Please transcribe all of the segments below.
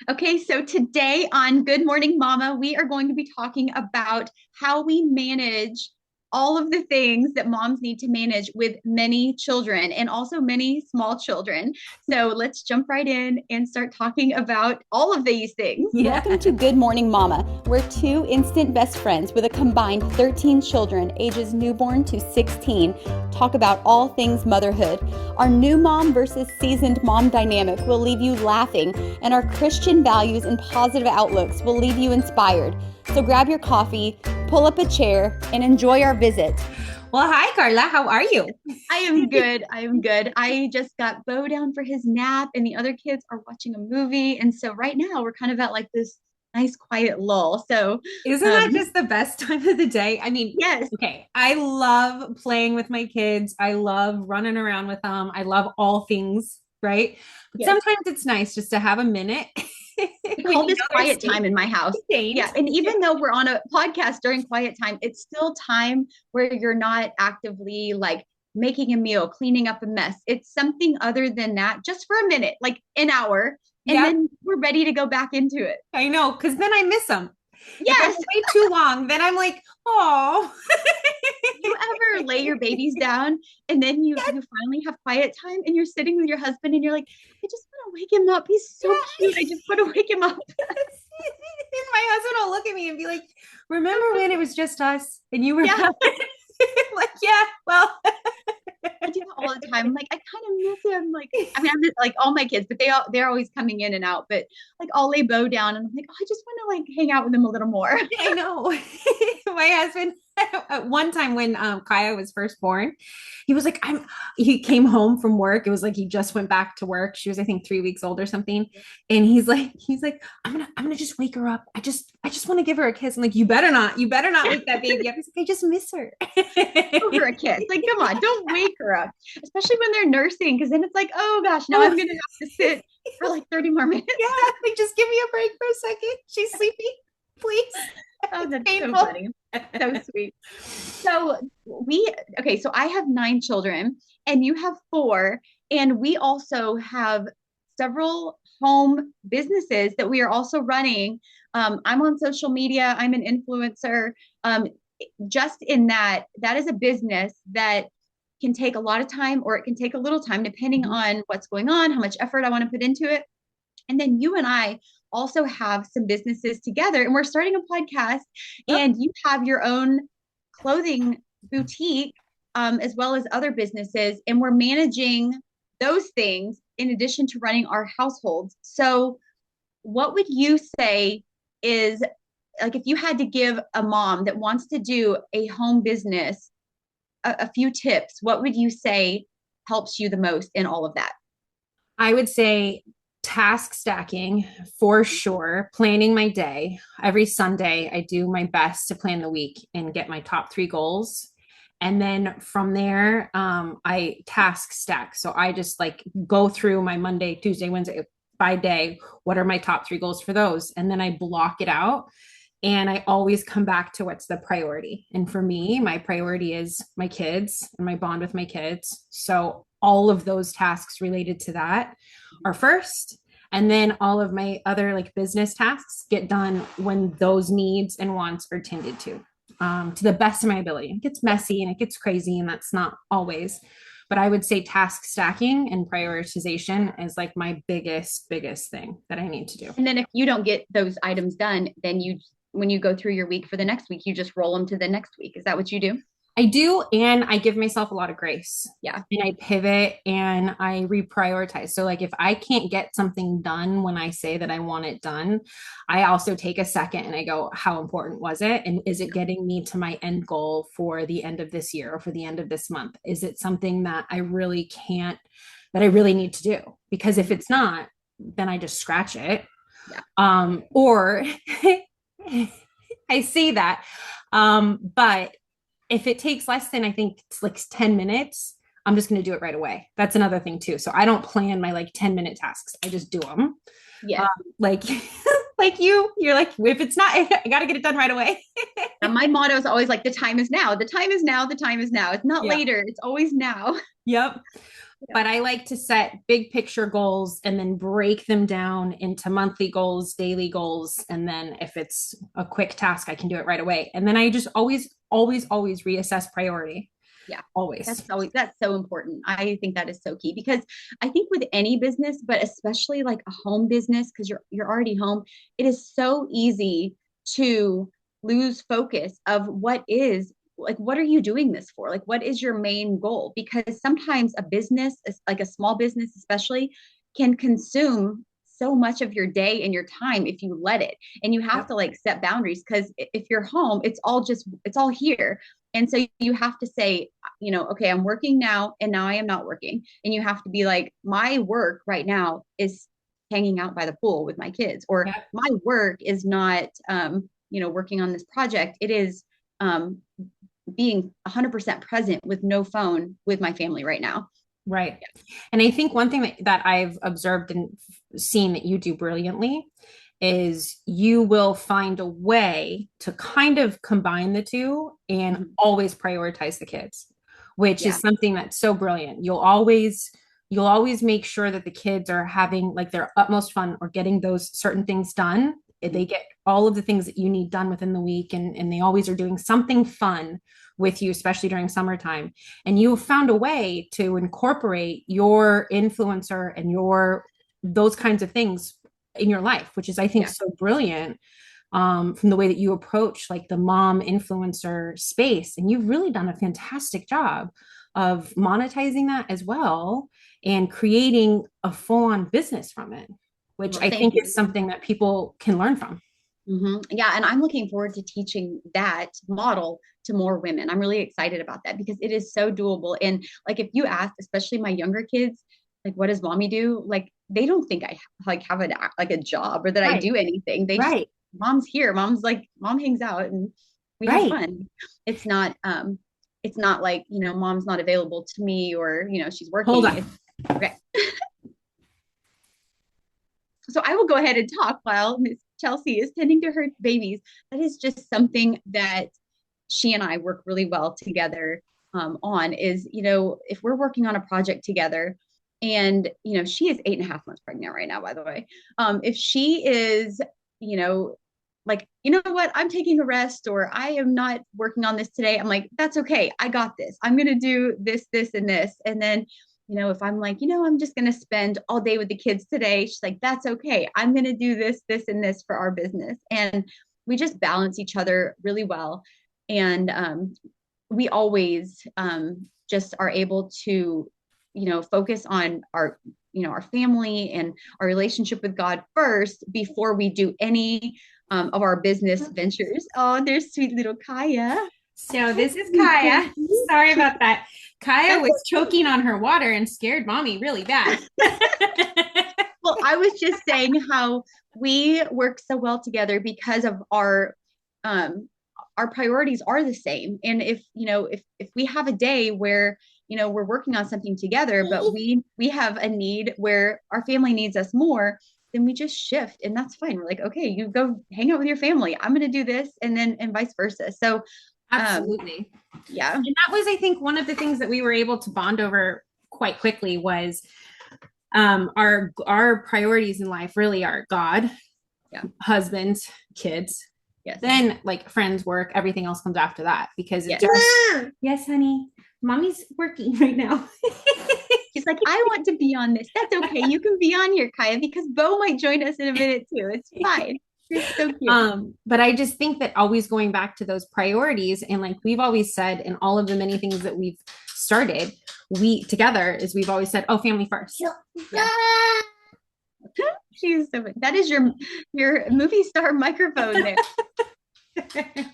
Okay, so today on Good Morning Mama, we are going to be talking about how we manage all of the things that moms need to manage with many children and also many small children. So let's jump right in and start talking about all of these things. Yeah. Welcome to Good Morning Mama. We're two instant best friends with a combined 13 children, ages newborn to 16, talk about all things motherhood. Our new mom versus seasoned mom dynamic will leave you laughing, and our Christian values and positive outlooks will leave you inspired. So grab your coffee, pull up a chair, and enjoy our visit. Well, hi, Carla. How are you? I am good. I am good. I just got Bo down for his nap, and the other kids are watching a movie. And so right now we're kind of at like this nice, quiet lull. So, Isn't that um, just the best time of the day? I mean, yes, okay, I love playing with my kids. I love running around with them. I love all things, right? But yes. sometimes it's nice just to have a minute We when call you this know they're quiet time in my house. contained. Yeah. And even though we're on a podcast during quiet time, it's still time where you're not actively like making a meal, cleaning up a mess. It's something other than that, just for a minute, like an hour, and Yep, then we're ready to go back into it. I know, because then I miss them. If I'm Yes. away too long, then I'm like, oh, You ever lay your babies down and then you finally have quiet time and you're sitting with your husband and you're like, I just want to wake him up. He's so cute. I just want to wake him up. And my husband will look at me and be like, remember when it was just us and you were Yeah. like, yeah, well, I do that all the time. I'm like, I kind of miss him. Like, I mean, I'm just, like all my kids, but they're always coming in and out. But like, I'll lay Bo down, and I'm like, oh, I just want to like hang out with him a little more. I know. My husband, at one time when Kaya was first born, he was like, he came home from work. It was like he just went back to work. She was, I think, 3 weeks old or something. And he's like, I'm gonna just wake her up. I just want to give her a kiss. I'm like, you better not wake that baby up. He's like, I just miss her. Give her a kiss. Like, come on, don't wake her up, especially when they're nursing, because then it's like, oh gosh, now I'm gonna have to sit for like 30 more minutes. Yeah, like just give me a break for a second. She's sleepy, please. Oh, It's that's so painful. funny. So sweet. So okay, so I have nine children and you have four, and we also have several home businesses that we are also running. I'm on social media, I'm an influencer. Um, just in that is a business that can take a lot of time or it can take a little time depending Mhm. on what's going on, how much effort I want to put into it. And then you and I also have some businesses together, and we're starting a podcast, Yep. and you have your own clothing boutique, as well as other businesses, and we're managing those things in addition to running our households. So, what would you say is like if you had to give a mom that wants to do a home business a few tips, what would you say helps you the most in all of that? I would say task stacking for sure, planning my day. Every Sunday, I do my best to plan the week and get my top three goals. And then from there, I task stack. So I just like go through my Monday, Tuesday, Wednesday by day. What are my top three goals for those? And then I block it out. And I always come back to what's the priority. And for me, my priority is my kids and my bond with my kids. So all of those tasks related to that are first. And then all of my other like business tasks get done when those needs and wants are tended to the best of my ability. It gets messy and it gets crazy, and that's not always. But I would say task stacking and prioritization is like my biggest thing that I need to do. And then if you don't get those items done, then when you go through your week for the next week, you just roll them to the next week. Is that what you do? I do, and I give myself a lot of grace. Yeah. And I pivot and I reprioritize. So, like, if I can't get something done when I say that I want it done, I also take a second and I go, how important was it? And is it getting me to my end goal for the end of this year or for the end of this month? Is it something that I really can't, that I really need to do? Because if it's not, then I just scratch it. Yeah. Or I say that. But if it takes less than I think it's like 10 minutes, I'm just going to do it right away. That's another thing too. So I don't plan my like 10-minute tasks. I just do them. Yes. Like like you're like, if it's not, I got to get it done right away. And my motto is always like, the time is now. The time is now. The time is now. It's not Yeah. later. It's always now. Yep. but I like to set big picture goals and then break them down into monthly goals, daily goals. And then if it's a quick task, I can do it right away. And then I just always reassess priority. Yeah, Always. that's so important. I think that is so key because I think with any business, but especially like a home business, because you're already home, it is so easy to lose focus of what are you doing this for? Like, what is your main goal? Because sometimes a business, like a small business especially, can consume so much of your day and your time if you let it. And you have to like set boundaries because if you're home, it's all here. And so you have to say, okay, I'm working now and now I am not working. And you have to be like, my work right now is hanging out by the pool with my kids, or my work is not, working on this project. It is being 100% present with no phone with my family right now. Right. And I think one thing that I've observed and seen that you do brilliantly is you will find a way to kind of combine the two and always prioritize the kids, which is something that's so brilliant. You'll always make sure that the kids are having like their utmost fun or getting those certain things done. They get all of the things that you need done within the week, and they always are doing something fun with you, especially during summertime. And you found a way to incorporate your influencer and those kinds of things in your life, which is, I think, so brilliant, from the way that you approach like the mom influencer space. And you've really done a fantastic job of monetizing that as well and creating a full-on business from it, which I think is something that people can learn from. Yeah. And I'm looking forward to teaching that model to more women. I'm really excited about that because it is so doable. And like, if you ask, especially my younger kids, like, what does mommy do? Like, they don't think I like have a job or that I do anything. They just, mom's here. Mom's like, mom hangs out and we have fun. It's not like, mom's not available to me or, she's working. Hold on. Okay. So I will go ahead and talk while Miss Chelsea is tending to her babies. That is just something that she and I work really well together on is, if we're working on a project together and, she is 8.5 months pregnant right now, by the way. If she is, like, what, I'm taking a rest or I am not working on this today. I'm like, that's okay. I got this. I'm going to do this, this, and this. And then if I'm like, I'm just going to spend all day with the kids today, she's like, that's okay. I'm going to do this, this, and this for our business. And we just balance each other really well. And we always just are able to, focus on our, our family and our relationship with God first before we do any of our business ventures. Oh, there's sweet little Kaya. So this is Kaya. Sorry about that. Kaya was choking on her water and scared mommy really bad. Well, I was just saying how we work so well together because of our priorities are the same. And if we have a day where, we're working on something together, but we have a need where our family needs us more, then we just shift and that's fine. We're like, okay, you go hang out with your family. I'm going to do this and vice versa. So absolutely. Yeah. And that was, I think, one of the things that we were able to bond over quite quickly was our priorities in life really are God, husbands, kids, then like friends, work, everything else comes after that because yes, honey, mommy's working right now. She's like, I want to be on this. That's okay. You can be on here, Kaya, because Bo might join us in a minute too. It's fine. You're so cute. But I just think that always going back to those priorities, and like we've always said in all of the many things that we've started, we've always said, oh, family first. Yeah. She's so, that is your movie star microphone there.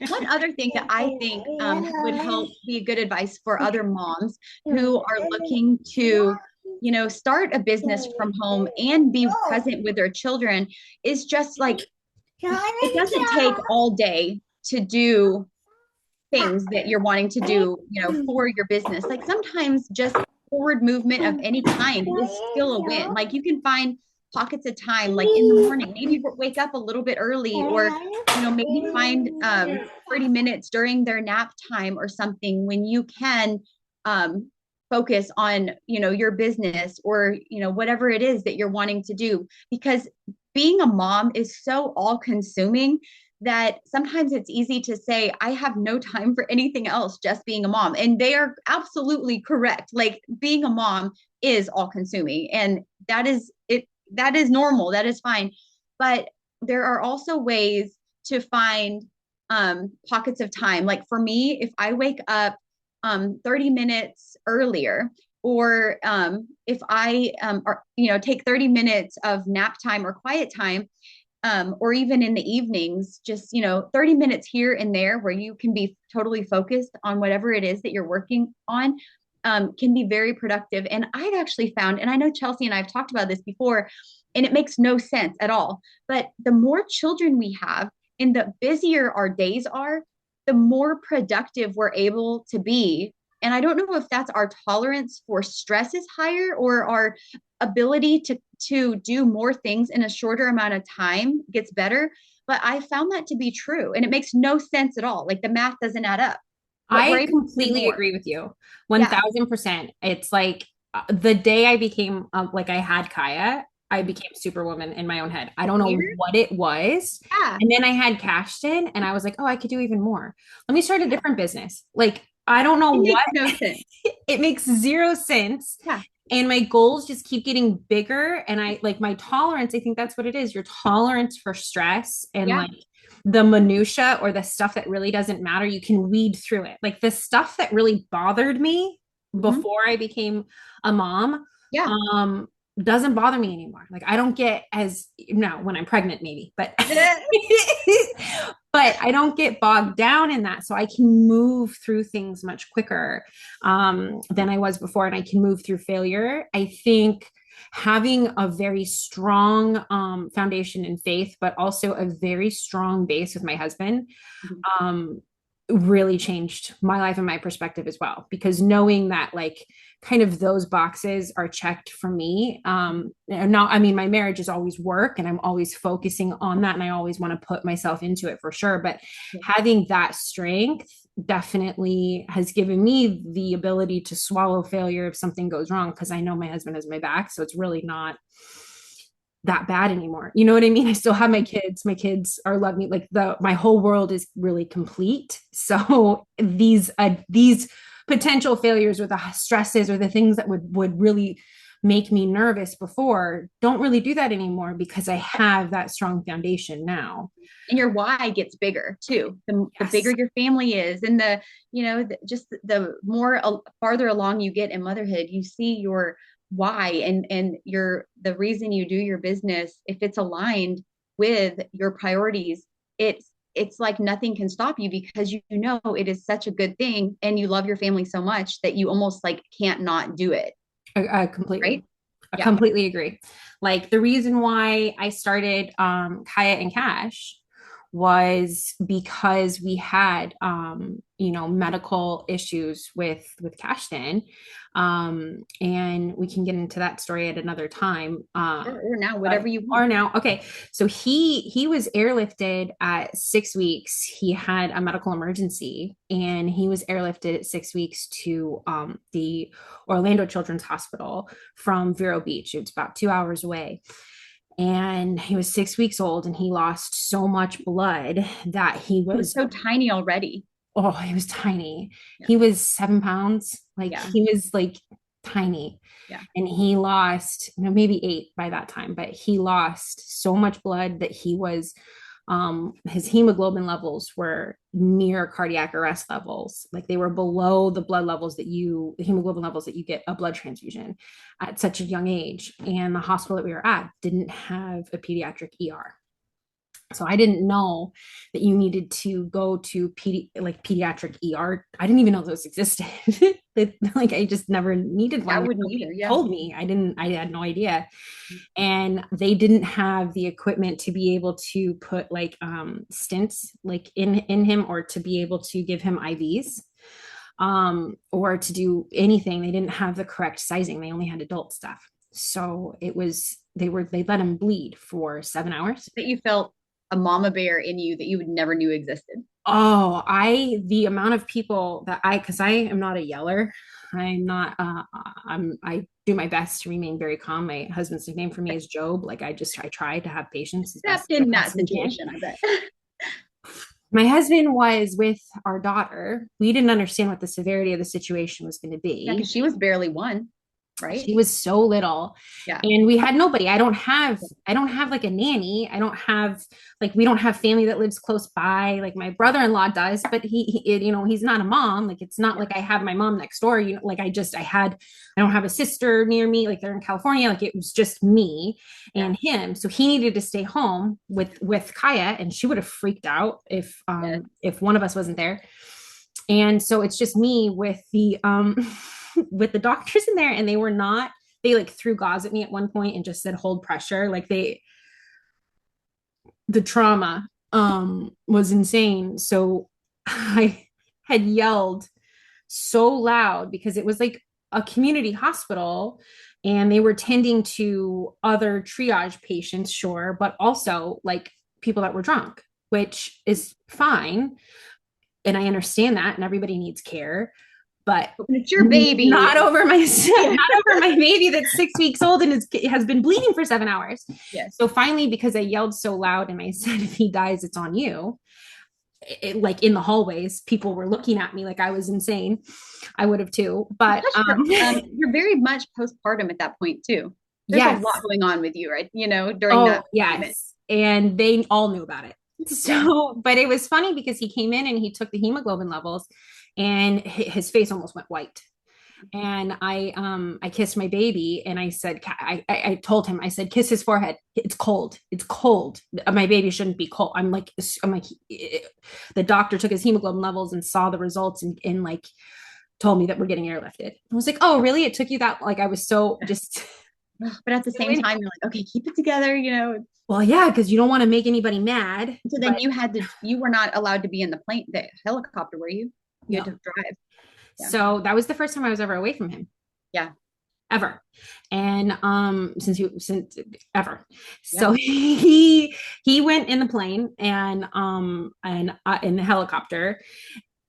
One other thing that I think would help be good advice for other moms who are looking to, start a business from home and be present with their children is just like, it doesn't take all day to do things that you're wanting to do, for your business. Like sometimes just forward movement of any kind is still a win. Like you can find pockets of time, like in the morning, maybe wake up a little bit early or, maybe find 30 minutes during their nap time or something when you can focus on, your business or, whatever it is that you're wanting to do. Because being a mom is so all consuming that sometimes it's easy to say, I have no time for anything else, just being a mom. And they are absolutely correct. Like, being a mom is all consuming, and that is it. That is normal. That is fine. But there are also ways to find pockets of time. Like for me, if I wake up 30 minutes earlier, or if I take 30 minutes of nap time or quiet time, or even in the evenings, just 30 minutes here and there where you can be totally focused on whatever it is that you're working on, can be very productive. And I've actually found, and I know Chelsea and I have talked about this before, and it makes no sense at all, but the more children we have and the busier our days are, the more productive we're able to be. And I don't know if that's our tolerance for stress is higher, or our ability to do more things in a shorter amount of time gets better. But I found that to be true. And it makes no sense at all. Like, the math doesn't add up. But I completely agree with you. 1000%. It's like the day I became like I had Kaya, I became superwoman in my own head. I don't know what it was. Yeah. And then I had Cashton and I was like, oh, I could do even more. Let me start a different business. Like, I don't know what. No sense. It makes zero sense. Yeah. And my goals just keep getting bigger. And I like my tolerance. I think that's what it is. Your tolerance for stress and like the minutia or the stuff that really doesn't matter, you can weed through it. Like the stuff that really bothered me before I became a mom, doesn't bother me anymore. Like I don't get as when I'm pregnant, maybe, but but I don't get bogged down in that. So I can move through things much quicker than I was before. And I can move through failure. I think having a very strong foundation in faith, but also a very strong base with my husband, really changed my life and my perspective as well, because knowing that like kind of those boxes are checked for me. Now, I mean, my marriage is always work and I'm always focusing on that and I always want to put myself into it for sure. But having that strength definitely has given me the ability to swallow failure if something goes wrong, because I know my husband has my back. So it's really not that bad anymore. You know what I mean? I still have my kids. My kids are love me. Like my whole world is really complete. So these potential failures or the stresses or the things that would really make me nervous before don't really do that anymore, because I have that strong foundation now. And your why gets bigger too. The bigger your family is, and just the more farther along you get in motherhood, you see your why and the reason you do your business. If it's aligned with your priorities, it's like nothing can stop you, because it is such a good thing and you love your family so much that you almost like can't not do it. I completely, completely agree. Like the reason why I started Kaya and Cash was because we had medical issues with Cashton, and we can get into that story at another time. Or now, whatever you want. Or now, okay. So he was airlifted at 6 weeks. He had a medical emergency, and he was airlifted at 6 weeks to the Orlando Children's Hospital from Vero Beach. It's about 2 hours away. And he was 6 weeks old, and he lost so much blood that he was so tiny already. Oh, he was tiny. Yeah. He was 7 pounds. Like he was like tiny. Yeah. And he lost, maybe 8 by that time, but he lost so much blood that he was, his hemoglobin levels were near cardiac arrest levels. Like they were below the hemoglobin levels that you get a blood transfusion at such a young age. And the hospital that we were at didn't have a pediatric ER. So I didn't know that you needed to go to pediatric ER. I didn't even know those existed. Like I just never needed one. I wouldn't either. Yeah. Told me. I had no idea. And they didn't have the equipment to be able to put like stints like in him, or to be able to give him IVs, or to do anything. They didn't have the correct sizing. They only had adult stuff. So they let him bleed for 7 hours. That you felt a mama bear in you that you would never knew existed. Oh, the amount of people that because I am not a yeller. I'm not, I do my best to remain very calm. My husband's nickname for me is Job. Like I try to have patience as best Except as I in that possibly can. situation, I bet. My husband was with our daughter. We didn't understand what the severity of the situation was going to be. Yeah, because she was barely one, right? She was so little. Yeah. And we had nobody. I don't have like a nanny. I don't have like, we don't have family that lives close by. Like my brother-in-law does, but he's not a mom. Like, it's not like I have my mom next door, like I don't have a sister near me. Like they're in California. Like it was just me and him. So he needed to stay home with Kaya, and she would have freaked out if one of us wasn't there. And so it's just me with the with the doctors in there, and they like threw gauze at me at one point and just said hold pressure. Like the trauma was insane. So I had yelled so loud because it was like a community hospital and they were tending to other triage patients, sure, but also like people that were drunk, which is fine. And I understand that, and everybody needs care, but it's your baby, not over my baby that's 6 weeks old and has been bleeding for 7 hours. Yes. So finally, because I yelled so loud and I said, if he dies, it's on you. Like in the hallways, people were looking at me like I was insane. I would have too, but you're very much postpartum at that point too. There's a lot going on with you, right? During that. Yes. Moment. And they all knew about it. So, but it was funny because he came in and he took the hemoglobin levels and his face almost went white. And I kissed my baby and I said, I told him, I said, kiss his forehead. It's cold. It's cold. My baby shouldn't be cold. I'm like, the doctor took his hemoglobin levels and saw the results and like told me that we're getting airlifted. I was like, oh, really? It took you that? Like, I was so just. But at the same time, you're like, okay, keep it together, Well, yeah, because you don't want to make anybody mad. So then you were not allowed to be in the helicopter, were you? You had to drive. Yeah. So that was the first time I was ever away from him. Yeah. Ever. And since ever. Yeah. So he went in the plane and in the helicopter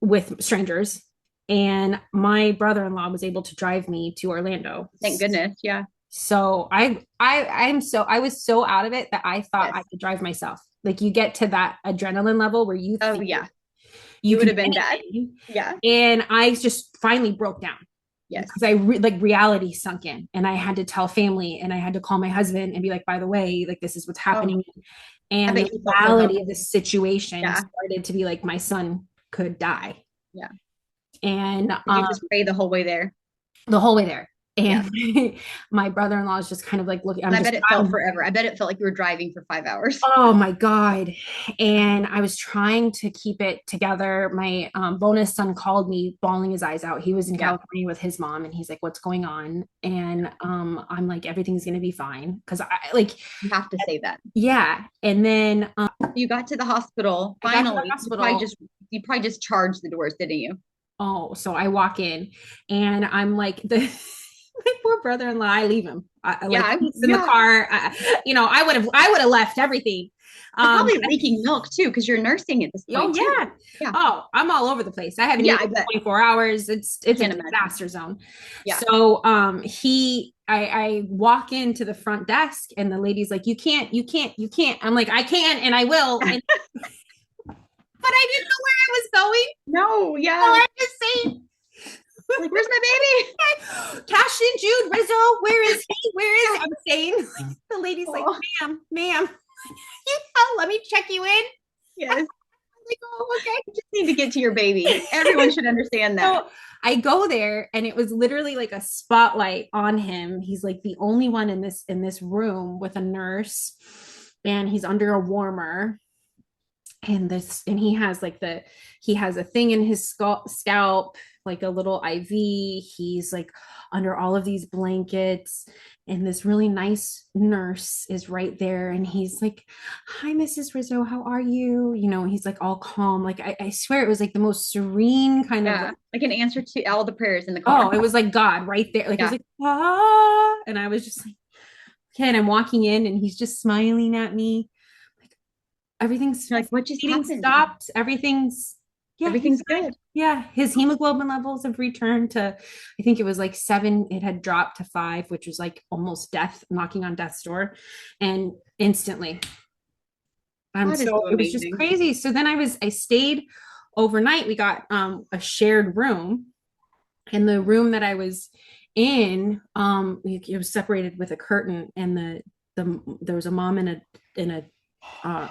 with strangers. And my brother-in-law was able to drive me to Orlando. Thank goodness. Yeah. So I was so out of it that I thought I could drive myself. Like you get to that adrenaline level where you you would have been bad. Yeah. And I just finally broke down. Yes. Because reality sunk in and I had to tell family and I had to call my husband and be like, by the way, like this is what's happening. And the reality of the situation started to be like, my son could die. Yeah. And you just pray the whole way there. And my brother-in-law is just kind of like looking. I bet it felt forever. I bet it felt like you were driving for 5 hours. Oh my God. And I was trying to keep it together. My bonus son called me bawling his eyes out. He was in California with his mom and he's like, what's going on? And I'm like, everything's going to be fine. Cause you have to say that. Yeah. And then you got to the hospital. Finally, you probably just charged the doors, didn't you? Oh, so I walk in and I'm like my poor brother-in-law, I leave him. In the car. I would have left everything. Probably leaking milk too, because you're nursing at this point. Oh yeah. Oh, I'm all over the place. I haven't eaten 24 hours. It's a disaster zone. Yeah. So I walk into the front desk and the lady's like, you can't. I'm like, I can and I will. And, but I didn't know where I was going. No, yeah. So I'm just saying. Like, where's my baby? Ashton, Jude, Rizzo, where is he? Where is he? I'm saying. The lady's like, ma'am, let me check you in. Yes. I'm like, oh, okay. You just need to get to your baby. Everyone should understand that. So I go there and it was literally like a spotlight on him. He's like the only one in this room with a nurse and he's under a warmer. And he has a thing in his scalp, like a little IV. He's like under all of these blankets and this really nice nurse is right there. And he's like, hi, Mrs. Rizzo, how are you? He's like all calm. Like, I swear it was like the most serene kind of. Like an answer to all the prayers in the car. Oh, it was like God right there. Like, it was like, ah. And I was just like, okay. And I'm walking in and he's just smiling at me. Everything's like, what just happened? Stopped. Everything's Yeah, Everything's he's fine. good. Yeah, his hemoglobin levels have returned to, I think it was like 7. It had dropped to 5, which was like almost death, knocking on death's door, and instantly. God is So so it was just amazing. crazy. So then I stayed overnight. We got a shared room, and the room that I was in, it was separated with a curtain, and there was a mom and a uh,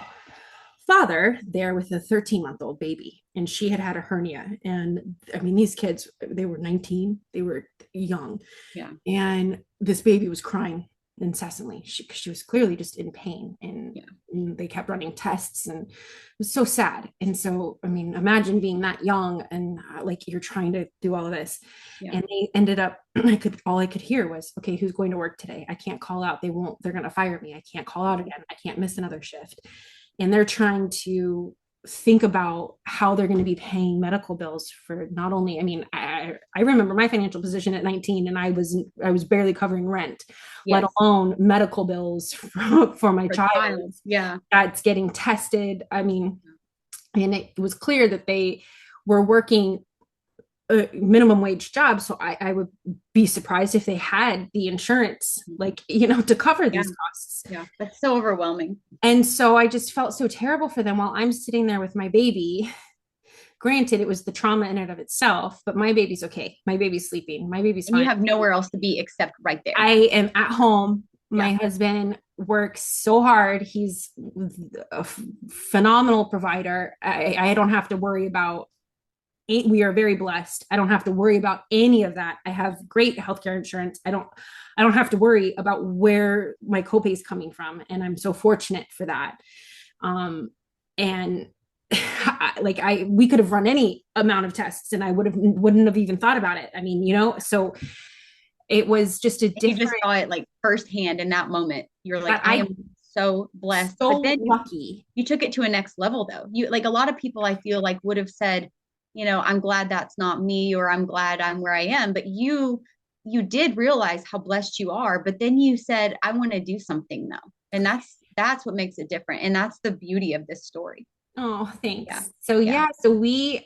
father there with a 13-month-old baby, and she had a hernia. And I mean, these kids, they were 19, they were young, Yeah. and this baby was crying incessantly. She was clearly just in pain, and, Yeah. and they kept running tests, and it was so sad. And so, I mean, imagine being that young and like you're trying to do all of this. Yeah. And they ended up, all I could hear was, okay, who's going to work today? I can't call out. They're going to fire me. I can't call out again. I can't miss another shift. And they're trying to think about how they're going to be paying medical bills for not only, I mean, I remember my financial position at 19, and I was barely covering rent, Yes. let alone medical bills for my For child Yeah. that's getting tested. I mean, and it was clear that they were working a minimum wage job. So I would be surprised if they had the insurance, like, to cover these costs. Yeah. That's so overwhelming. And so I just felt so terrible for them while I'm sitting there with my baby. Granted, it was the trauma in and of itself, but my baby's okay. My baby's sleeping. My baby's And fine. you have nowhere else to be except right there. I am at home. My Yeah. husband works so hard. He's a phenomenal provider. I don't have to worry about it. We are very blessed. I don't have to worry about any of that. I have great healthcare insurance. I don't have to worry about where my copay is coming from. And I'm so fortunate for that. And we could have run any amount of tests and I wouldn't have even thought about it. I mean, so it was just a different. You just saw it like firsthand in that moment. You're like, I am so blessed. So but then lucky. You took it to a next level though. You like a lot of people I feel like would have said, I'm glad that's not me, or I'm glad I'm where I am. But you did realize how blessed you are. But then you said, I want to do something though. And that's what makes it different. And that's the beauty of this story. Oh, thanks. Yeah. So we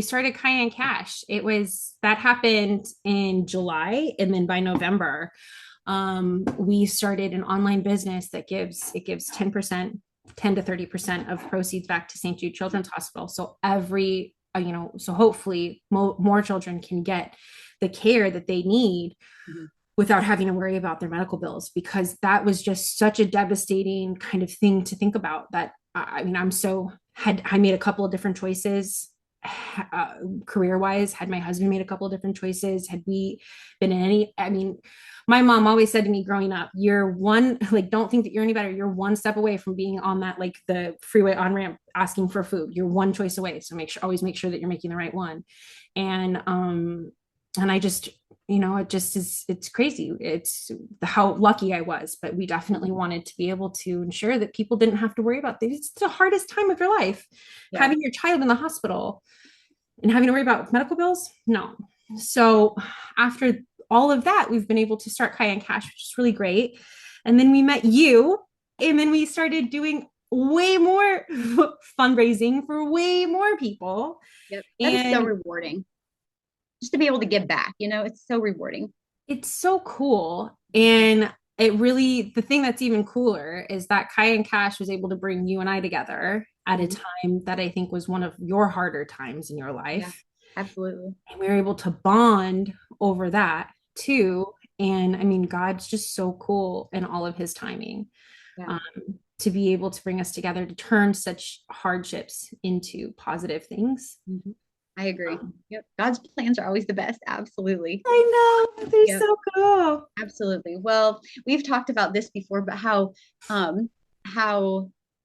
started Kaya and Cash. That happened in July, and then by November, we started an online business that gives 10%, 10 to 30% of proceeds back to St. Jude Children's Hospital. So so hopefully more children can get the care that they need without having to worry about their medical bills, because that was just such a devastating kind of thing to think about. That I mean, I made a couple of different choices career-wise. Had my husband made a couple of different choices, had we been my mom always said to me growing up, don't think that you're any better. You're one step away from being on that, like the freeway on ramp asking for food. You're one choice away. So always make sure that you're making the right one. And I just, it's crazy. It's how lucky I was, but we definitely wanted to be able to ensure that people didn't have to worry about this. It's the hardest time of your life, having your child in the hospital and having to worry about medical bills. No. So after all of that, we've been able to start Kaya and Cash, which is really great. And then we met you, and then we started doing way more fundraising for way more people. Yep. That is so rewarding. Just to be able to give back, it's so rewarding. It's so cool. And the thing that's even cooler is that Kaya and Cash was able to bring you and I together at a time that I think was one of your harder times in your life. Yeah, absolutely. And we were able to bond over that too. And I mean, God's just so cool in all of his timing. Yeah. To be able to bring us together, to turn such hardships into positive things. Mm-hmm. I agree. Yep. God's plans are always the best. Absolutely. I know. They're so cool. Absolutely. Well, we've talked about this before, but how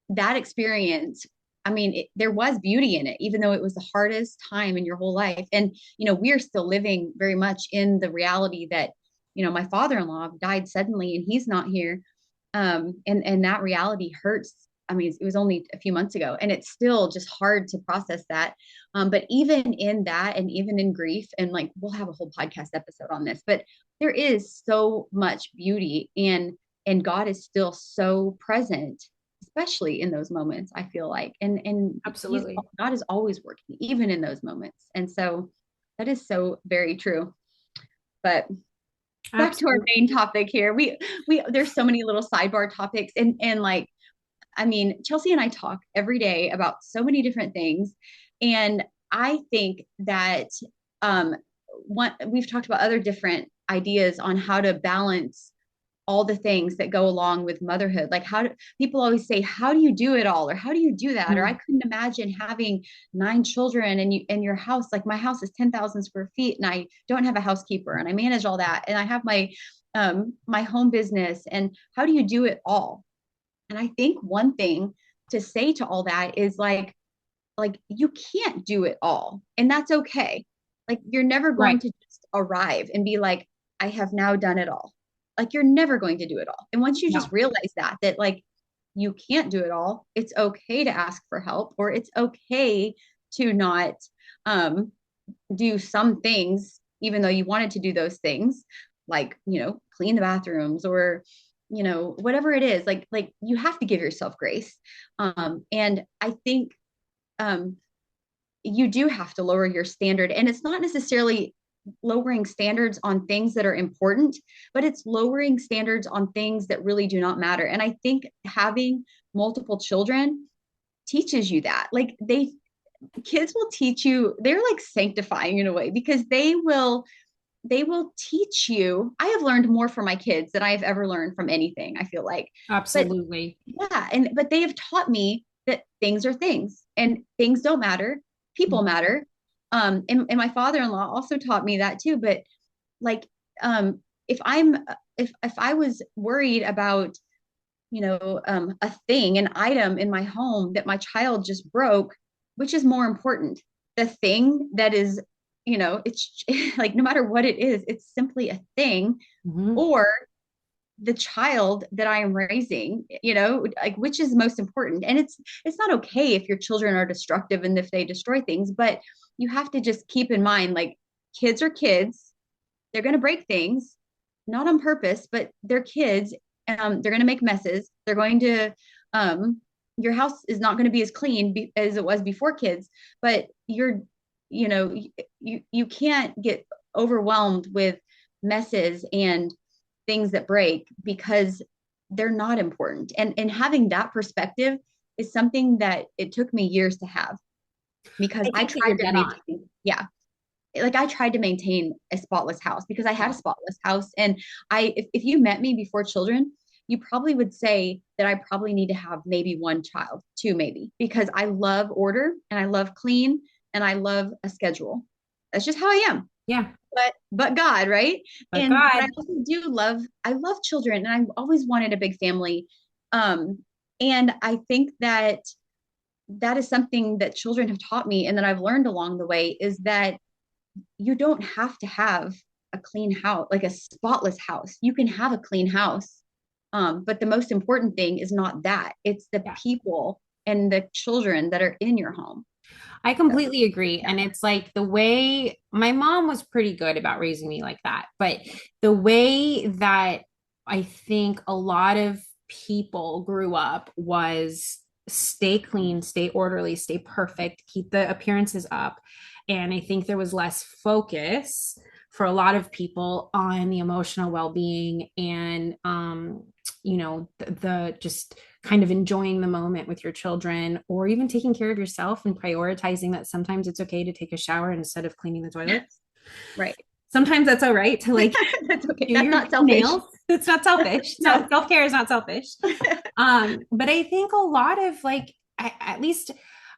that experience, I mean, there was beauty in it, even though it was the hardest time in your whole life. And, we're still living very much in the reality that, my father-in-law died suddenly and he's not here. And that reality hurts. I mean, it was only a few months ago, and it's still just hard to process that. But even in that, and even in grief, and like, we'll have a whole podcast episode on this, but there is so much beauty, and God is still so present, especially in those moments, I feel like, and Absolutely. God is always working, even in those moments. And so that is so very true. But back to our Absolutely. main topic here. There's so many little sidebar topics, and like, I mean, Chelsea and I talk every day about so many different things. And I think that um we've talked about other different ideas on how to balance all the things that go along with motherhood. Like, how do people always say, how do you do it all? Or how do you do that? Or I couldn't imagine having 9 children and you in your house. Like, my house is 10,000 square feet and I don't have a housekeeper and I manage all that. And I have my home business. And how do you do it all? And I think one thing to say to all that is like you can't do it all. And that's okay. Like, you're never going Right. to just arrive and be like, I have now done it all. Like, you're never going to do it all. And once you just No. realize that like you can't do it all, it's okay to ask for help, or it's okay to not um do some things even though you wanted to do those things, like, clean the bathrooms, or whatever it is. Like you have to give yourself grace. And I think um you do have to lower your standard, and it's not necessarily lowering standards on things that are important, but it's lowering standards on things that really do not matter. And I think having multiple children teaches you that. Like, kids will teach you, they're like sanctifying in a way, because they will teach you. I have learned more from my kids than I have ever learned from anything, I feel like. But Absolutely. yeah, but they have taught me that things are things and things don't matter. People matter. And my father-in-law also taught me that too. But like, if I was worried about, a thing, an item in my home that my child just broke, which is more important? The thing that is, it's like, no matter what it is, it's simply a thing, Mhm. or the child that I am raising, like, which is most important. And it's not okay if your children are destructive and if they destroy things, but you have to just keep in mind, like, kids are kids. They're going to break things, not on purpose, but they're kids. They're going to make messes. They're going to, your house is not going to be as clean as it was before kids, but you can't get overwhelmed with messes and things that break because they're not important. And having that perspective is something that it took me years to have, because I I think that tried you're to dead on. maintain, yeah, like I tried to maintain a spotless house because I had a Yeah. spotless house. And if you met me before children, you probably would say that I probably need to have maybe one child, two maybe, because I love order and I love clean and I love a schedule. That's just how I am. Yeah. But God, right? But But I God. also I love children, and I've always wanted a big family. Um, and I think that that is something that children have taught me and that I've learned along the way, is that you don't have to have a clean house, like a spotless house. You can have a clean house. But the most important thing is not that. It's the Yeah. people and the children that are in your home. I So, completely agree. yeah. And it's like the way my mom was pretty good about raising me like that. But the way that I think a lot of people grew up was stay clean, stay orderly, stay perfect, keep the appearances up. And I think there was less focus for a lot of people on the emotional well-being and the just kind of enjoying the moment with your children, or even taking care of yourself and prioritizing that sometimes it's okay to take a shower instead of cleaning the toilets. Right. Sometimes that's all right to like That's okay. do That's your not selfish. nails. It's not selfish. It's No. not self-care is not selfish. But I think a lot of like at least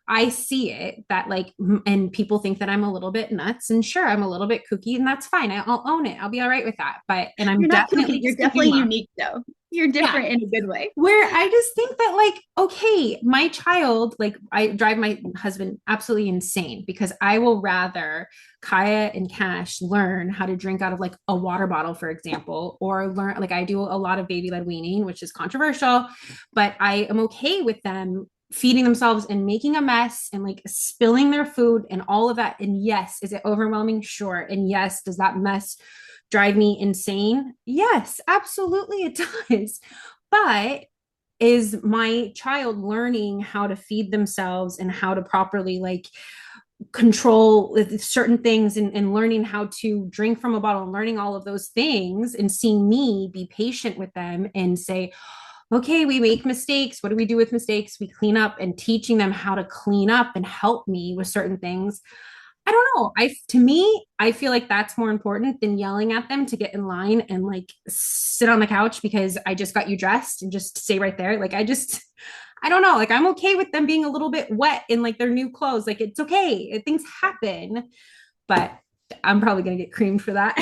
I see it that like and people think that I'm a little bit nuts, and sure, I'm a little bit kooky, and that's fine. I'll own it. I'll be all right with that. But and I'm You're not kooky. definitely You're just a new definitely mom. unique, though. You're Yeah, different in a good way. where I just think that, like, okay, my child, like, I drive my husband absolutely insane because I will rather Kaya and Cash learn how to drink out of like a water bottle, for example, or learn, like, I do a lot of baby led weaning, which is controversial, but I am okay with them feeding themselves and making a mess and like spilling their food and all of that. And yes, is it overwhelming? Sure. And yes, does that mess drive me insane? Yes, absolutely it does. But is my child learning how to feed themselves and how to properly like control certain things, and learning how to drink from a bottle and learning all of those things, and seeing me be patient with them and say, okay, we make mistakes. What do we do with mistakes? We clean up, and teaching them how to clean up and help me with certain things. I don't know. To me, I feel like that's more important than yelling at them to get in line and like sit on the couch because I just got you dressed and just stay right there. Like I don't know. Like I'm okay with them being a little bit wet in like their new clothes. Like it's okay. Things happen, but I'm probably gonna get creamed for that.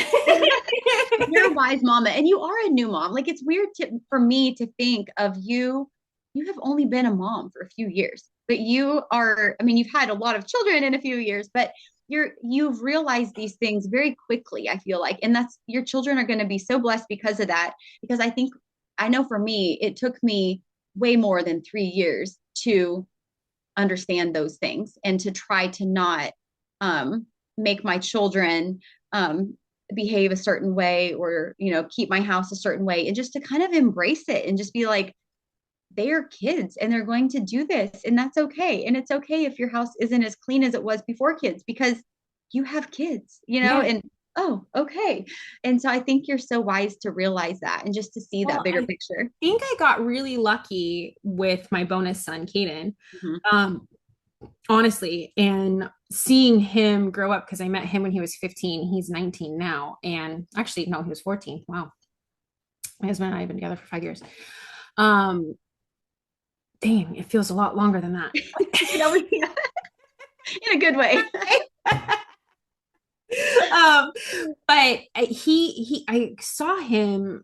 You're a wise mama, and you are a new mom. Like it's weird for me to think of you. You have only been a mom for a few years, but you are. I mean, you've had a lot of children in a few years, but you've realized these things very quickly. I feel like, and that's your children are going to be so blessed because of that. Because I know for me, it took me way more than 3 years to understand those things and to try to not make my children behave a certain way, or keep my house a certain way, and just to kind of embrace it and just be like, they are kids and they're going to do this, and that's okay. And it's okay if your house isn't as clean as it was before kids, because you have kids, Yeah. and oh, okay. And so I think you're so wise to realize that and just to see that bigger picture. I think I got really lucky with my bonus son, Caden. Mm-hmm. Honestly, and seeing him grow up, because I met him when he was 15. He's 19 now. And actually, no, he was 14. Wow. My husband and I have been together for 5 years. Dang, it feels a lot longer than that. In a good way. But I saw him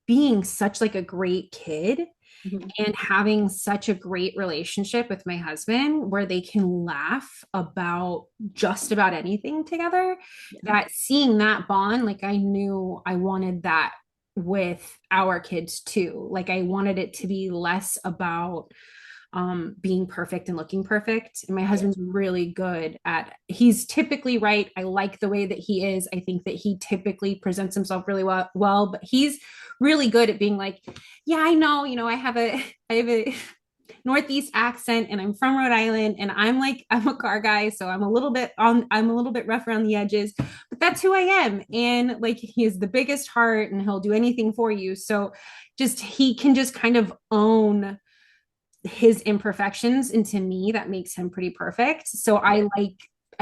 being such like a great kid, mm-hmm. and having such a great relationship with my husband where they can laugh about just about anything together. Yeah. That seeing that bond, like I knew I wanted that with our kids too. Like I wanted it to be less about being perfect and looking perfect. And my husband's really good he's typically right. I like the way that he is. I think that he typically presents himself really well, but he's really good at being like, yeah, I know, I have a Northeast accent and I'm from Rhode Island, and I'm a car guy. So I'm a little bit rough around the edges, but that's who I am. And like, he has the biggest heart and he'll do anything for you. So he can just kind of own his imperfections, and to me that makes him pretty perfect. So I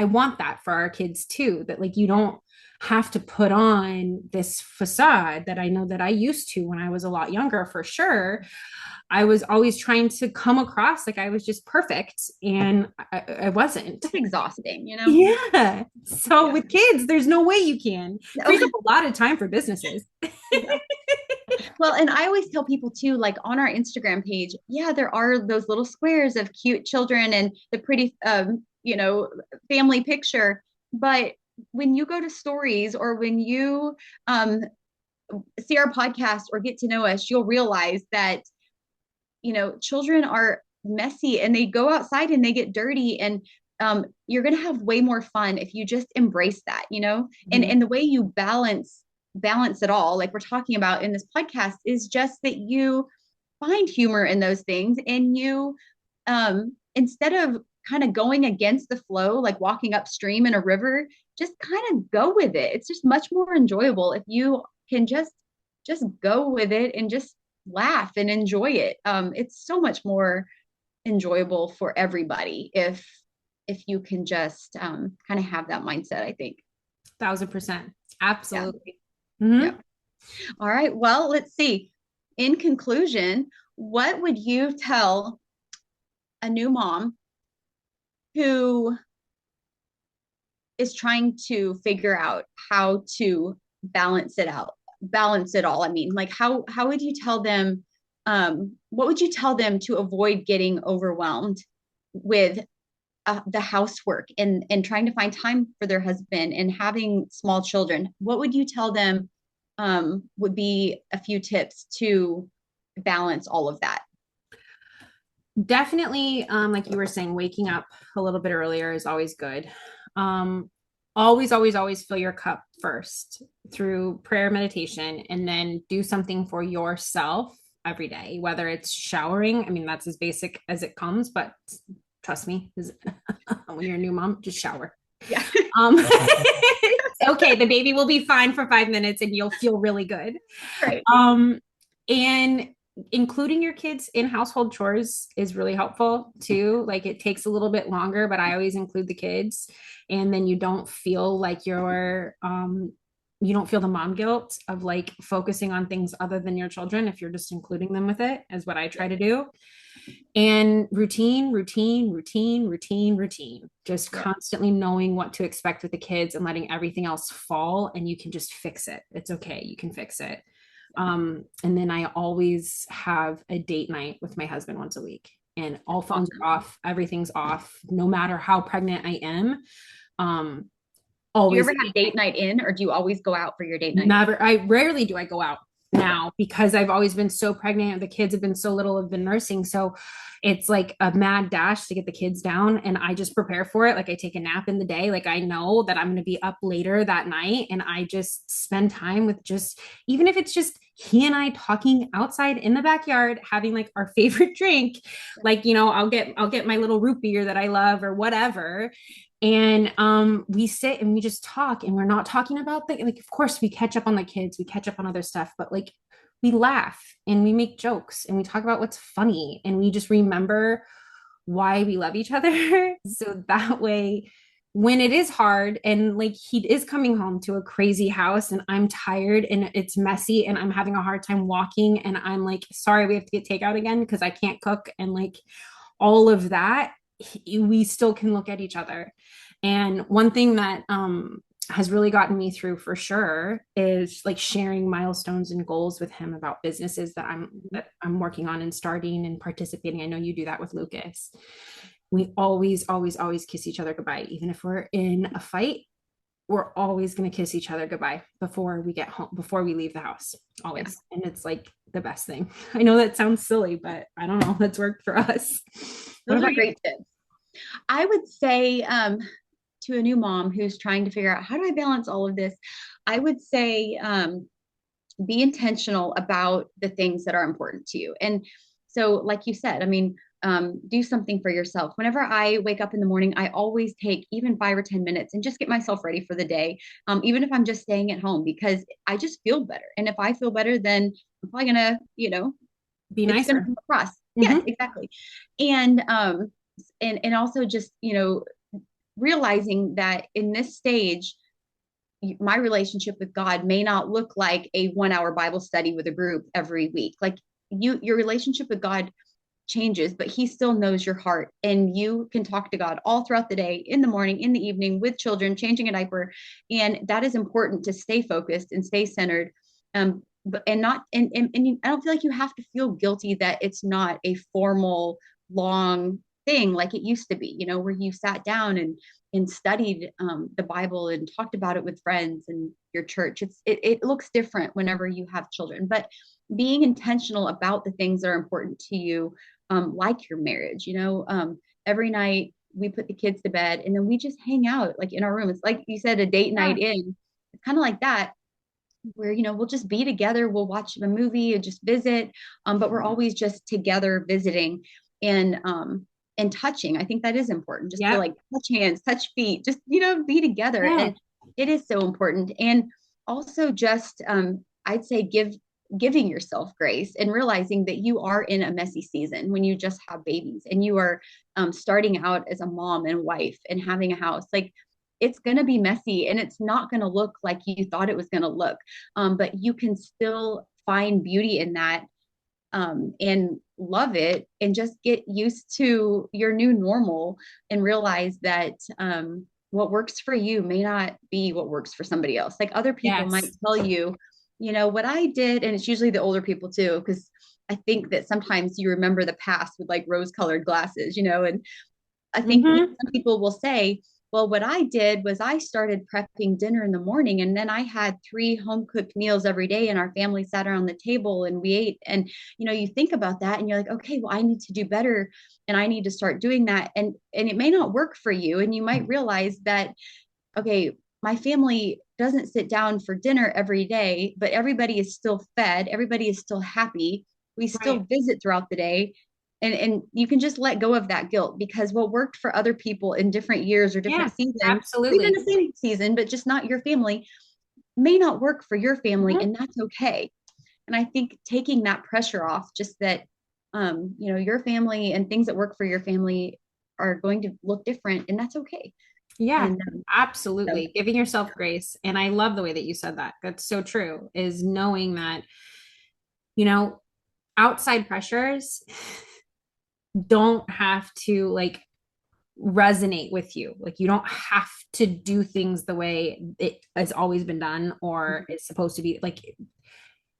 want that for our kids too, that like you don't have to put on this facade that I know that I used to when I was a lot younger. For sure, I was always trying to come across like I was just perfect, and I wasn't. It's exhausting, Yeah. So with kids, there's no way you can. Frees up a lot of time for businesses. Yeah. Well, and I always tell people too, like on our Instagram page, yeah, there are those little squares of cute children and the pretty, family picture. But when you go to stories, or when you see our podcast or get to know us, you'll realize that, children are messy and they go outside and they get dirty, and you're going to have way more fun if you just embrace that, mm-hmm. and the way you balance it all, like we're talking about in this podcast, is just that you find humor in those things, and you instead of kind of going against the flow, like walking upstream in a river, just kind of go with it. It's just much more enjoyable if you can just go with it and just laugh and enjoy it. It's so much more enjoyable for everybody if you can just kind of have that mindset, I think. 1,000%. Absolutely. Yeah. Mm-hmm. Yeah. All right. Well, let's see. In conclusion, what would you tell a new mom who is trying to figure out how to balance it all? I mean, like how would you tell them, what would you tell them to avoid getting overwhelmed with the housework and trying to find time for their husband and having small children? What would you tell them would be a few tips to balance all of that? Definitely, like you were saying, waking up a little bit earlier is always good. Always fill your cup first through prayer, meditation, and then do something for yourself every day, whether it's showering. I mean, that's as basic as it comes, but trust me, when you're a new mom, just shower. Yeah. Okay, the baby will be fine for 5 minutes and you'll feel really good. Right. And including your kids in household chores is really helpful too. Like it takes a little bit longer, but I always include the kids, and then you don't feel like you don't feel the mom guilt of like focusing on things other than your children if you're just including them with it, is what I try to do. And routine, routine, routine, routine, routine. Just constantly knowing what to expect with the kids and letting everything else fall, and you can just fix it. It's okay. You can fix it. And then I always have a date night with my husband once a week, and all phones are off. Everything's off, no matter how pregnant I am. Do you ever have date night in, or do you always go out for your date night? Never. I rarely do I go out now because I've always been so pregnant. The kids have been so little, have been nursing. So it's like a mad dash to get the kids down, and I just prepare for it. Like I take a nap in the day. Like I know that I'm going to be up later that night, and I just spend time with just, even if it's just he and I talking outside in the backyard, having like our favorite drink. Like, I'll get my little root beer that I love or whatever. And we sit and we just talk, and we're not talking about like, of course we catch up on the kids, we catch up on other stuff, but like we laugh and we make jokes and we talk about what's funny, and we just remember why we love each other. So that way, when it is hard and like he is coming home to a crazy house and I'm tired and it's messy and I'm having a hard time walking and I'm like, sorry, we have to get takeout again because I can't cook, and like all of that, we still can look at each other. And one thing that has really gotten me through for sure is like sharing milestones and goals with him about businesses that I'm working on and starting and participating. I know you do that with Lucas. We always, always, always kiss each other goodbye. Even if we're in a fight, we're always going to kiss each other goodbye before we get home, before we leave the house, always. Yeah. And it's like the best thing. I know that sounds silly, but I don't know, that's worked for us. Those are great tips. I would say to a new mom who's trying to figure out, how do I balance all of this? I would say be intentional about the things that are important to you. And so, like you said, I mean, do something for yourself. Whenever I wake up in the morning, I always take even 5 or 10 minutes and just get myself ready for the day. Even if I'm just staying at home, because I just feel better. And if I feel better, then I'm probably gonna, be nicer. Come across. Mm-hmm. Yes, exactly. And also just, realizing that in this stage, my relationship with God may not look like a 1-hour Bible study with a group every week. Like your relationship with God changes, but he still knows your heart, and you can talk to God all throughout the day, in the morning, in the evening, with children, changing a diaper. And that is important to stay focused and stay centered. But I don't feel like you have to feel guilty that it's not a formal, long thing like it used to be, where you sat down and studied the Bible and talked about it with friends and your church. It looks different whenever you have children, but being intentional about the things that are important to you, like your marriage, every night we put the kids to bed and then we just hang out like in our room. It's like you said, a date night in. It's kind of like that, where, we'll just be together. We'll watch a movie and just visit. But we're always just together visiting and touching. I think that is important. Just to like touch hands, touch feet, just, be together. Yeah. And it is so important. And also just, I'd say giving yourself grace and realizing that you are in a messy season when you just have babies and you are starting out as a mom and wife and having a house. Like, it's going to be messy and it's not going to look like you thought it was going to look. But you can still find beauty in that and love it, and just get used to your new normal and realize that what works for you may not be what works for somebody else. Like, other people might tell you, what I did, and it's usually the older people too, because I think that sometimes you remember the past with like rose-colored glasses, and I think some people will say, well, what I did was I started prepping dinner in the morning, and then I had 3 home-cooked meals every day, and our family sat around the table and we ate. And, you think about that and you're like, okay, well, I need to do better and I need to start doing that. And it may not work for you. And you might realize that, okay, my family doesn't sit down for dinner every day, but everybody is still fed. Everybody is still happy. We still Right. visit throughout the day. And you can just let go of that guilt, because what worked for other people in different years or Yeah, different seasons, or even absolutely. the same season, but just not your family, may not work for your family, Mhm. and that's okay. And I think taking that pressure off, just that, your family and things that work for your family are going to look different, and that's okay. Yeah, And so, absolutely. Giving yourself grace. And I love the way that you said that. That's so true, is knowing that, you know, outside pressures don't have to like resonate with you. Like you don't have to do things the way it has always been done or it's supposed to be. Like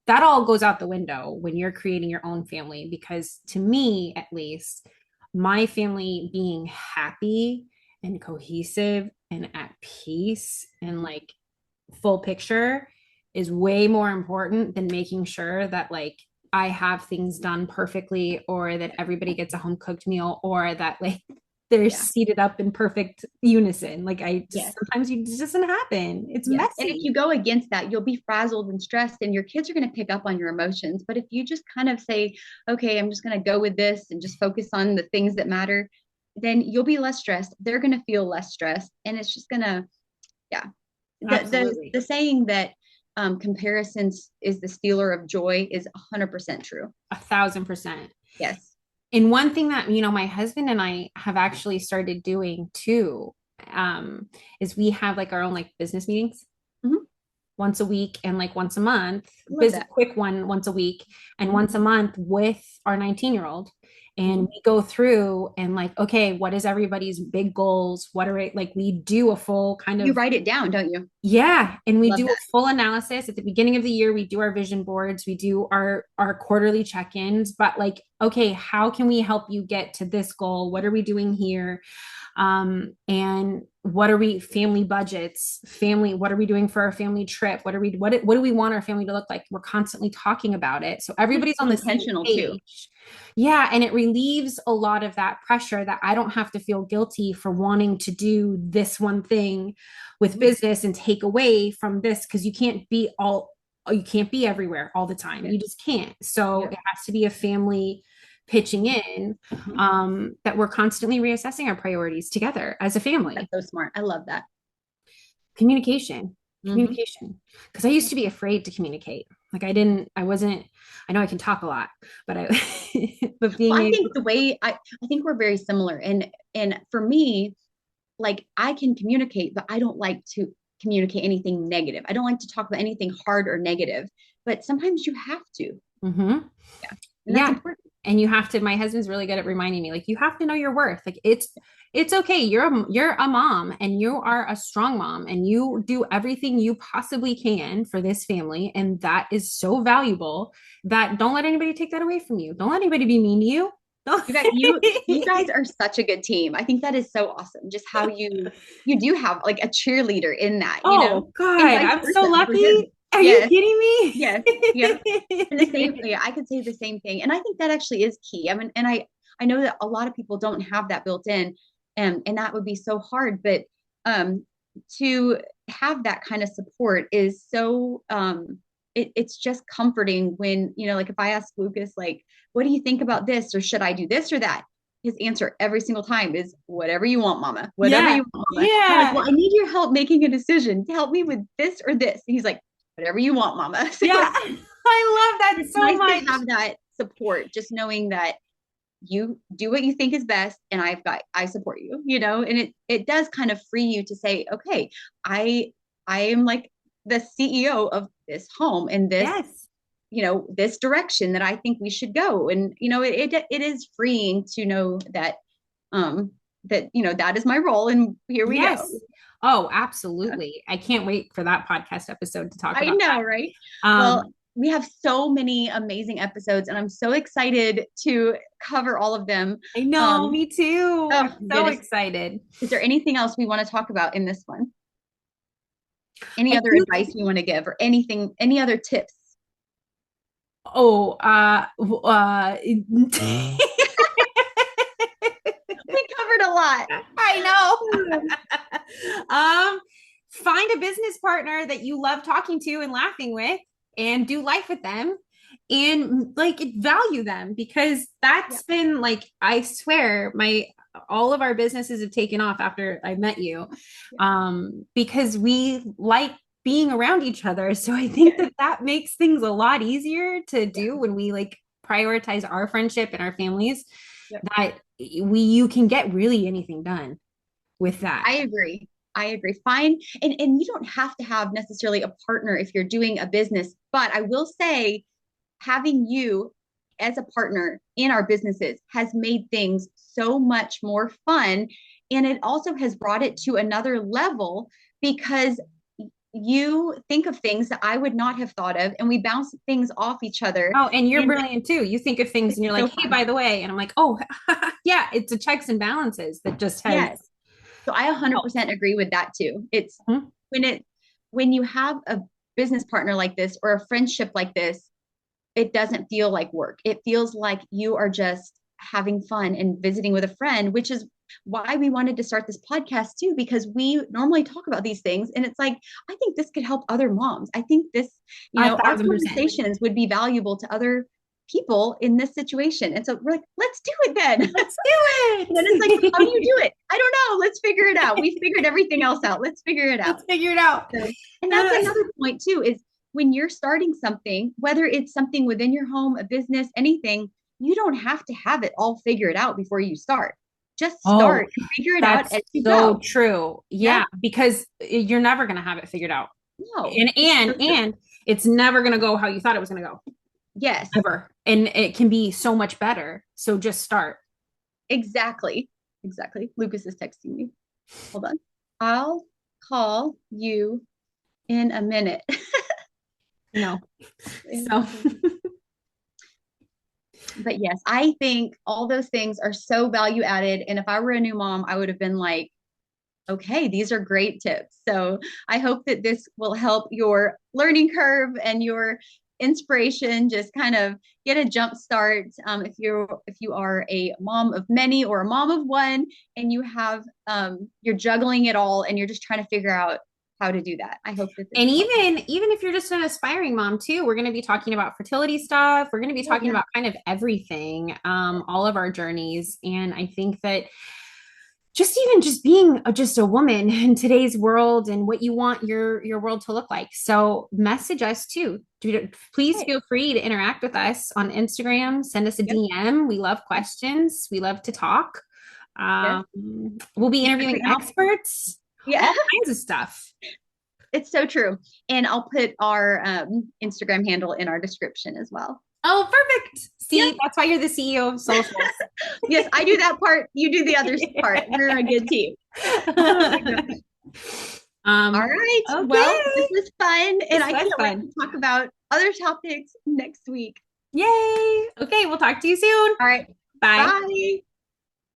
that all goes out the window when you're creating your own family. Because to me, at least, my family being happy and cohesive and at peace and like full picture is way more important than making sure that like I have things done perfectly or that everybody gets a home cooked meal or that like they're yeah. seated up in perfect unison. Like I just Yes. sometimes it just doesn't happen. It's Yes. And if messy. you go against that, you'll be frazzled and stressed, and your kids are going to pick up on your emotions. But if you just kind of say, okay, I'm just going to go with this and just focus on the things that matter, then you'll be less stressed. They're going to feel less stressed. And it's just going to, yeah. The, Absolutely. the saying that comparisons is the stealer of joy is 100% true. 1,000%. Yes. And one thing that, my husband and I have actually started doing too, is we have like our own like business meetings Mhm. once a week and like once a month, Love visit that. quick one once a week and Mhm. once a month with our 19-year-old. And Mhm. we go through and like, okay, what is everybody's big goals? What are it like? We do a full kind You of, write it down, don't you? yeah, and we Love do a that. full analysis at the beginning of the year. We do our vision boards, we do our quarterly check-ins, but like, okay, how can we help you get to this goal? What are we doing here? And what are we family budgets, family, what are we doing for our family trip? What do we want our family to look like? We're constantly talking about it. So It's everybody's so on the same intentional too. page. Yeah, and it relieves a lot of that pressure that I don't have to feel guilty for wanting to do this one thing with Mhm. business and take away from this because you can't be everywhere all the time. Yeah. You just can't. So Yeah. it has to be a family pitching in, Mhm. that we're constantly reassessing our priorities together as a That's family. so smart. I love that. Communication, Mhm. communication. Because I used to be afraid to communicate. Like I wasn't, I know I can talk a lot, but but Well, being I able think the way I think we're very similar. And for me, like I can communicate, but I don't like to communicate anything negative. I don't like to talk about anything hard or negative, but sometimes you have to. hmm Yeah. And that's yeah. important. And you have to, my husband's really good at reminding me, like, you have to know your worth. Like it's okay. You're a mom and you are a strong mom and you do everything you possibly can for this family. And that is so valuable that don't let anybody take that away from you. Don't let anybody be mean to you. You guys are such a good team. I think that is so awesome. Just how you do have like a cheerleader in that, Oh and God, vice I'm so versa for him. lucky. Are you Yes, kidding me? yes, yep. And the same, yeah, I could say the same thing. And I think that actually is key. I mean, and I know that a lot of people don't have that built in, and that would be so hard. But um, to have that kind of support is so it's just comforting when, like if I ask Lucas, like, what do you think about this, or should I do this or that? His answer every single time is whatever you want, mama, whatever Yeah. you want, mama. And I'm like, Yeah. well, I need your help making a decision. Help me with this or this. And he's like, whatever you want, mama. So Yeah. I love that it's so nice to much. have that support, just knowing that you do what you think is best, and I support you, and it does kind of free you to say, okay, I am like the CEO of this home and this, Yes. this direction that I think we should go. And, it is freeing to know that, that is my role, and here we go. Yes. Oh, absolutely. I can't wait for that podcast episode to talk I about know, right? that. Well, we have so many amazing episodes, and I'm so excited to cover all of them. I know, Um, me too. oh, I'm so goodness. excited. Is there anything else we want to talk about in this one? Any I other do. advice we want to give, or anything, any other tips? Oh, We covered a lot. I know. Find a business partner that you love talking to and laughing with and do life with them and like value them, because that's been like, I swear, all of our businesses have taken off after I met you, because we like being around each other. So I think that makes things a lot easier to do when we like prioritize our friendship and our families, that you can get really anything done with that. I agree. Fine. And you don't have to have necessarily a partner if you're doing a business, but I will say having you as a partner in our businesses has made things so much more fun. And it also has brought it to another level because you think of things that I would not have thought of, and we bounce things off each other. Oh, and you're brilliant too. You think of things and you're like, hey, by the way, and I'm like, oh, yeah, it's a checks and balances that just has. Yes. So I 100% agree with that too. It's when you have a business partner like this or a friendship like this, it doesn't feel like work. It feels like you are just having fun and visiting with a friend, which is why we wanted to start this podcast too, because we normally talk about these things. And it's like, I think this could help other moms. I think this, our conversations would be valuable to other people in this situation. And so we're like, let's do it then. Let's do it. And then it's like, how do you do it? I don't know. Let's figure it out. We figured everything else out. Let's figure it out. Let's figure it out. So, and that's another point too, is when you're starting something, whether it's something within your home, a business, anything, you don't have to have it all figured out before you start. Just start and figure it out as you go. So true. Yeah, because you're never going to have it figured out. No. And it's never going to go how you thought it was going to go. Yes. Ever. And it can be so much better. So just start. Exactly. Lucas is texting me. Hold on. I'll call you in a minute. No. So. But yes, I think all those things are so value added. And if I were a new mom, I would have been like, okay, these are great tips. So I hope that this will help your learning curve and your inspiration just kind of get a jump start. If you are a mom of many or a mom of one, and you have you're juggling it all and you're just trying to figure out how to do that. I hope that and even if you're just an aspiring mom too, we're going to be talking about fertility stuff. We're going to be talking about kind of everything, all of our journeys. And I think that just being just a woman in today's world and what you want your world to look like. So message us too. Please feel free to interact with us on Instagram. Send us a DM. We love questions. We love to talk. We'll be interviewing experts. All kinds of stuff. It's so true. And I'll put our Instagram handle in our description as well. Oh, perfect. See, that's why you're the CEO of Socials. Yes, I do that part. You do the other part. We're a good team. All right. Okay. Well, this was fun. And I can't wait to talk about other topics next week. Yay. Okay, we'll talk to you soon. All right. Bye. Bye.